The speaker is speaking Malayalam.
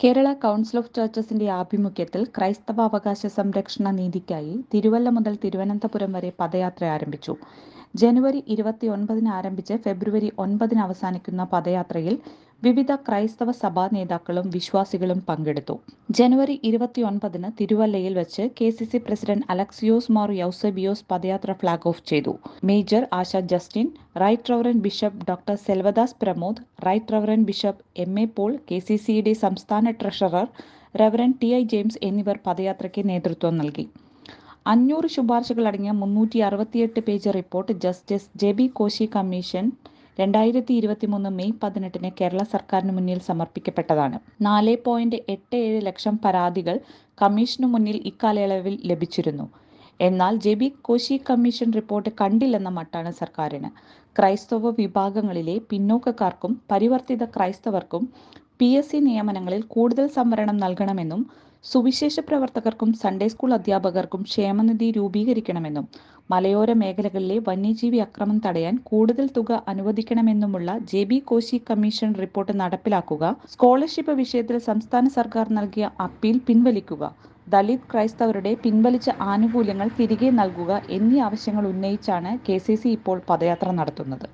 കേരള കൗൺസിൽ ഓഫ് ചർച്ചസിന്റെ ആഭിമുഖ്യത്തിൽ ക്രൈസ്തവാവകാശ സംരക്ഷണ നീതിക്കായി തിരുവല്ല മുതൽ തിരുവനന്തപുരം വരെ പദയാത്ര ആരംഭിച്ചു. ജനുവരി 29 ആരംഭിച്ച് ഫെബ്രുവരി 9 അവസാനിക്കുന്ന പദയാത്രയിൽ വിവിധ ക്രൈസ്തവ സഭാ നേതാക്കളും വിശ്വാസികളും പങ്കെടുത്തു. ജനുവരി 29 തിരുവല്ലയിൽ വെച്ച് KCC president Alexios Mar Eusebios padayatra flag off ചെയ്തു. Major Asha Justin, right reverend bishop doctor Selvadas Pramod, right reverend bishop MA Paul, KCCയുടെ സംസ്ഥാന ട്രഷറർ റവറന്റ് TI ജെയിംസ് എന്നിവർ പദയാത്രയ്ക്ക് നേതൃത്വം നൽകി. 500 ശുപാർശകളടങ്ങിയ 368 page report justice JB Koshy commission 2023 May 18 Kerala സർക്കാരിന് മുന്നിൽ സമർപ്പിക്കപ്പെട്ടതാണ്. 4.87 ലക്ഷം പരാതികൾ കമ്മീഷനു മുന്നിൽ ഇക്കാലയളവിൽ ലഭിച്ചിരുന്നു. എന്നാൽ JB കോശി കമ്മീഷൻ റിപ്പോർട്ട് കണ്ടില്ലെന്ന മട്ടാണ് സർക്കാരിന്. ക്രൈസ്തവ വിഭാഗങ്ങളിലെ പിന്നോക്കക്കാർക്കും പരിവർത്തിത ക്രൈസ്തവർക്കും PSC നിയമനങ്ങളിൽ കൂടുതൽ സംവരണം നൽകണമെന്നും സുവിശേഷ പ്രവർത്തകർക്കും സൺഡേ സ്കൂൾ അധ്യാപകർക്കും ക്ഷേമനിധി രൂപീകരിക്കണമെന്നും മലയോര മേഖലകളിലെ വന്യജീവി അക്രമം തടയാൻ കൂടുതൽ തുക അനുവദിക്കണമെന്നുമുള്ള JB കോശി കമ്മീഷൻ റിപ്പോർട്ട് നടപ്പിലാക്കുക, സ്കോളർഷിപ്പ് വിഷയത്തിൽ സംസ്ഥാന സർക്കാർ നൽകിയ അപ്പീൽ പിൻവലിക്കുക, ദലിത് ക്രൈസ്തവരുടെ പിൻവലിച്ച ആനുകൂല്യങ്ങൾ തിരികെ നൽകുക എന്നീ ആവശ്യങ്ങൾ ഉന്നയിച്ചാണ് KCC ഇപ്പോൾ പദയാത്ര നടത്തുന്നത്.